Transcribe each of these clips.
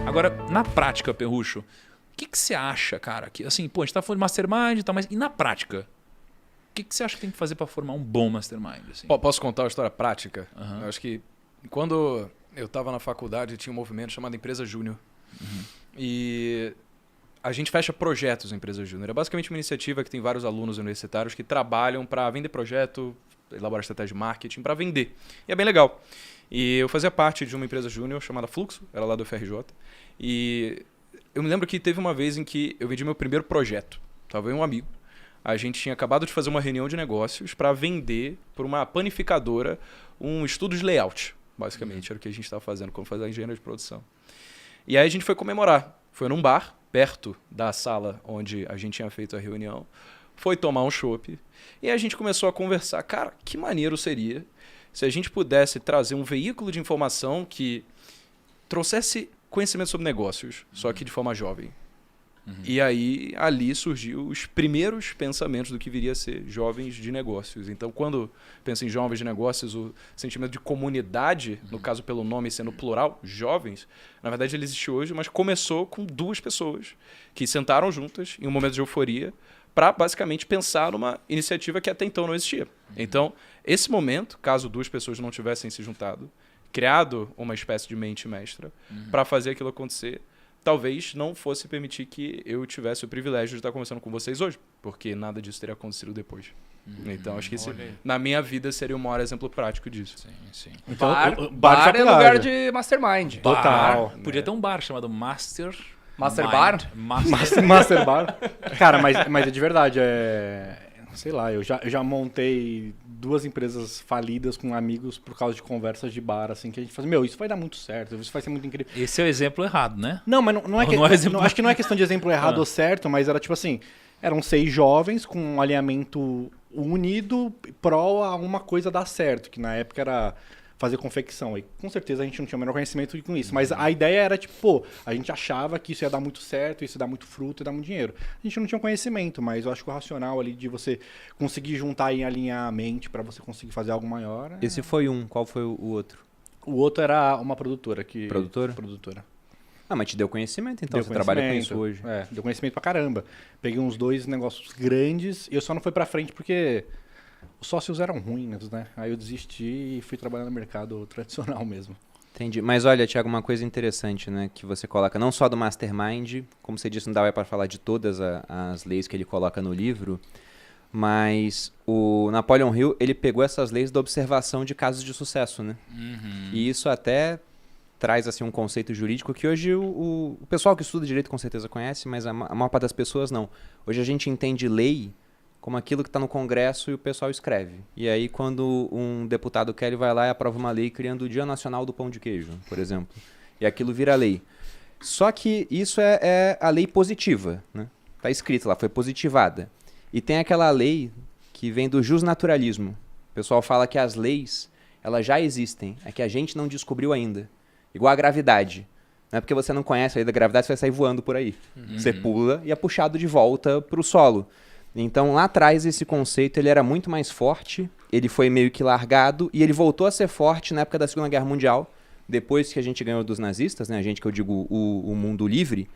Agora, na prática, Perrucho, o que você acha, cara? Que, assim, pô, a gente tá falando de mastermind e tal, mas e na prática? O que você acha que tem que fazer para formar um bom mastermind? Assim? Posso contar uma história prática? Uhum. Eu acho que quando eu estava na faculdade, tinha um movimento chamado Empresa Júnior. Uhum. E a gente fecha projetos na Empresa Júnior. É basicamente uma iniciativa que tem vários alunos universitários que trabalham para vender projeto, elaborar estratégia de marketing, para vender. E é bem legal. E eu fazia parte de uma empresa júnior chamada Fluxo, era lá do FRJ. E eu me lembro que teve uma vez em que eu vendi meu primeiro projeto. Estava eu e um amigo. A gente tinha acabado de fazer uma reunião de negócios para vender para uma panificadora um estudo de layout. Basicamente, era o que a gente estava fazendo, como fazer a engenharia de produção. E aí a gente foi comemorar. Foi num bar, perto da sala onde a gente tinha feito a reunião. Foi tomar um chopp. E a gente começou a conversar. Cara, que maneiro seria se a gente pudesse trazer um veículo de informação que trouxesse conhecimento sobre negócios, só que de forma jovem. E aí, ali surgiu os primeiros pensamentos do que viria a ser jovens de negócios. Então, quando pensa em jovens de negócios, o sentimento de comunidade, no caso pelo nome sendo plural, jovens, na verdade ele existe hoje, mas começou com 2 pessoas que sentaram juntas em um momento de euforia para basicamente pensar numa iniciativa que até então não existia. Então, esse momento, caso 2 pessoas não tivessem se juntado, criado uma espécie de mente mestra para fazer aquilo acontecer, talvez não fosse permitir que eu tivesse o privilégio de estar conversando com vocês hoje, porque nada disso teria acontecido depois. Então, acho que esse, na minha vida, seria o maior exemplo prático disso. Sim, sim. Então, Bar é lugar de mastermind. Total. Podia ter um bar chamado Master Mind. Bar? Master Bar. Cara, mas é de verdade. Sei lá, eu já montei 2 empresas falidas com amigos por causa de conversas de bar, assim, que a gente faz, isso vai dar muito certo, isso vai ser muito incrível. Esse é o exemplo errado, né? Não, mas não é que, Não é exemplo- acho que não é questão de exemplo errado ou certo, mas era tipo assim, eram 6 jovens com um alinhamento unido pró a uma coisa dar certo, que na época era fazer confecção. E com certeza a gente não tinha o menor conhecimento com isso. Mas a ideia era, tipo, a gente achava que isso ia dar muito certo, isso ia dar muito fruto, ia dar muito dinheiro. A gente não tinha conhecimento, mas eu acho que o racional ali de você conseguir juntar e alinhar a mente para você conseguir fazer algo maior. Esse foi um. Qual foi o outro? O outro era uma produtora Produtora? Produtora. Ah, mas te deu conhecimento, então. Deu Você trabalha com conhecimento. isso hoje. Deu conhecimento pra caramba. Peguei uns 2 negócios grandes e eu só não fui pra frente porque os sócios eram ruins, né? Aí eu desisti e fui trabalhar no mercado tradicional mesmo. Entendi. Mas olha, Thiago, uma coisa interessante, né? Que você coloca não só do Mastermind, como você disse, não dá para falar de todas as leis que ele coloca no livro, mas o Napoleon Hill, ele pegou essas leis da observação de casos de sucesso, né? E isso até traz assim um conceito jurídico que hoje o pessoal que estuda direito com certeza conhece, mas a maior parte das pessoas não. Hoje a gente entende lei como aquilo que está no Congresso e o pessoal escreve. E aí quando um deputado quer, ele vai lá e aprova uma lei criando o Dia Nacional do Pão de Queijo, por exemplo. E aquilo vira lei. Só que isso é a lei positiva, né? Está escrito lá, foi positivada. E tem aquela lei que vem do jusnaturalismo. O pessoal fala que as leis, elas já existem, é que a gente não descobriu ainda. Igual a gravidade. Não é porque você não conhece a lei da gravidade, você vai sair voando por aí. Você pula e é puxado de volta para o solo. Então, lá atrás, esse conceito ele era muito mais forte, ele foi meio que largado e ele voltou a ser forte na época da Segunda Guerra Mundial, depois que a gente ganhou dos nazistas, né? A gente que eu digo o mundo livre.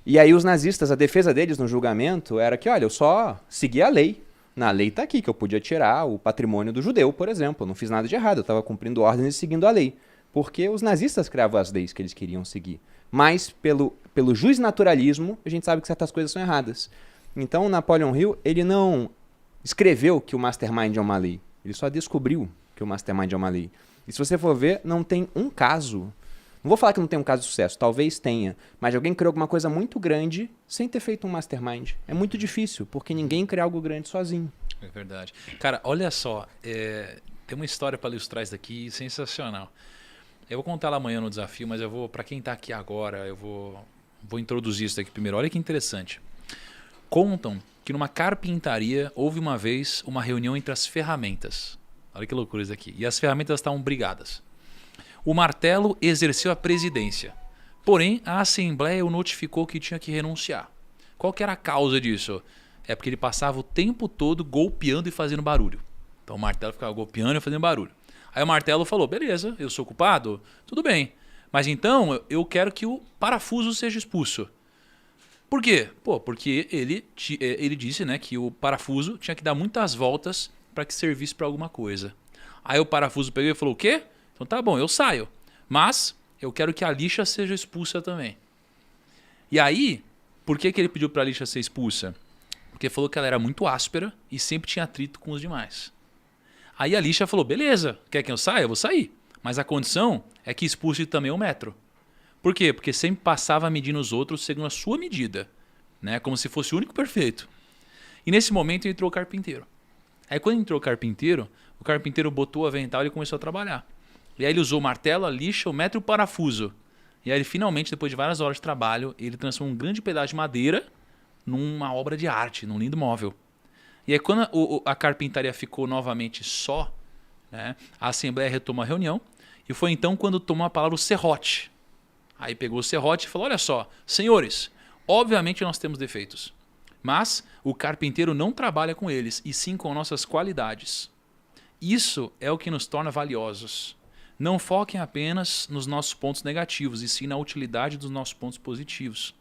E aí os nazistas, a defesa deles no julgamento era que, olha, eu só segui a lei. Na lei tá aqui, que eu podia tirar o patrimônio do judeu, por exemplo. Eu não fiz nada de errado, eu estava cumprindo ordens e seguindo a lei. Porque os nazistas criavam as leis que eles queriam seguir. Mas, pelo jusnaturalismo, a gente sabe que certas coisas são erradas. Então, o Napoleon Hill, ele não escreveu que o Mastermind é uma lei. Ele só descobriu que o Mastermind é uma lei. E se você for ver, não tem um caso. Não vou falar que não tem um caso de sucesso, talvez tenha. Mas alguém criou alguma coisa muito grande sem ter feito um Mastermind. É muito difícil, porque ninguém cria algo grande sozinho. É verdade. Cara, olha só. Tem uma história para ilustrar isso daqui sensacional. Eu vou contar ela amanhã no desafio, mas para quem está aqui agora, eu vou introduzir isso daqui primeiro. Olha que interessante. Contam que numa carpintaria houve uma vez uma reunião entre as ferramentas. Olha que loucura isso aqui. E as ferramentas estavam brigadas. O martelo exerceu a presidência. Porém, a assembleia o notificou que tinha que renunciar. Qual que era a causa disso? É porque ele passava o tempo todo golpeando e fazendo barulho. Então o martelo ficava golpeando e fazendo barulho. Aí o martelo falou, beleza, eu sou culpado? Tudo bem. Mas então eu quero que o parafuso seja expulso. Por quê? Pô, porque ele disse, né, que o parafuso tinha que dar muitas voltas para que servisse para alguma coisa. Aí o parafuso pegou e falou, o quê? Então tá bom, eu saio. Mas eu quero que a lixa seja expulsa também. E aí, por que ele pediu para a lixa ser expulsa? Porque falou que ela era muito áspera e sempre tinha atrito com os demais. Aí a lixa falou, beleza, quer que eu saia? Eu vou sair. Mas a condição é que expulse também o metro. Por quê? Porque sempre passava medindo os outros segundo a sua medida. Né? Como se fosse o único perfeito. E nesse momento entrou o carpinteiro. Aí quando entrou o carpinteiro botou o avental e começou a trabalhar. E aí ele usou o martelo, a lixa, o metro e o parafuso. E aí ele finalmente, depois de várias horas de trabalho, ele transformou um grande pedaço de madeira numa obra de arte, num lindo móvel. E aí quando a carpintaria ficou novamente só, né, a Assembleia retomou a reunião e foi então quando tomou a palavra o serrote. Aí pegou o serrote e falou, olha só, senhores, obviamente nós temos defeitos, mas o carpinteiro não trabalha com eles, e sim com nossas qualidades. Isso é o que nos torna valiosos. Não foquem apenas nos nossos pontos negativos, e sim na utilidade dos nossos pontos positivos.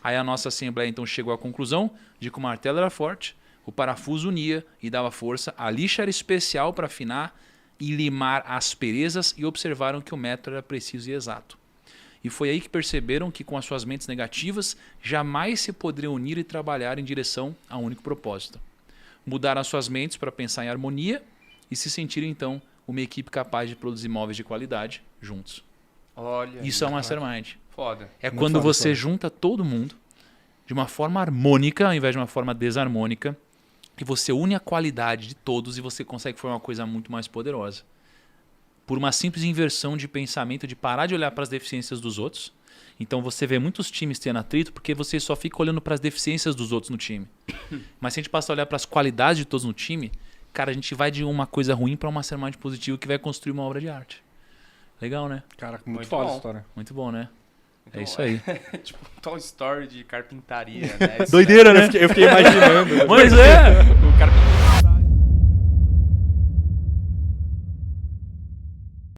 Aí a nossa Assembleia então chegou à conclusão de que o martelo era forte, o parafuso unia e dava força, a lixa era especial para afinar e limar asperezas, e observaram que o metro era preciso e exato. E foi aí que perceberam que com as suas mentes negativas jamais se poderiam unir e trabalhar em direção a um único propósito. Mudaram as suas mentes para pensar em harmonia e se sentiram então uma equipe capaz de produzir móveis de qualidade juntos. Olha. Isso é um mastermind. Foda. É Muito quando foda, você foda. junta todo mundo de uma forma harmônica ao invés de uma forma desarmônica, e você une a qualidade de todos e você consegue formar uma coisa muito mais poderosa. Por uma simples inversão de pensamento, de parar de olhar para as deficiências dos outros. Então você vê muitos times tendo atrito porque você só fica olhando para as deficiências dos outros no time. Mas se a gente passa a olhar para as qualidades de todos no time, cara, a gente vai de uma coisa ruim para uma mastermind positiva que vai construir uma obra de arte. Legal, né? Cara, muito Muito foda bom. essa história. Muito bom, né? Então, É isso aí. Tipo um Toy Story de carpintaria, né? Doideira, né? Eu fiquei imaginando. Mas é! O carpinteiro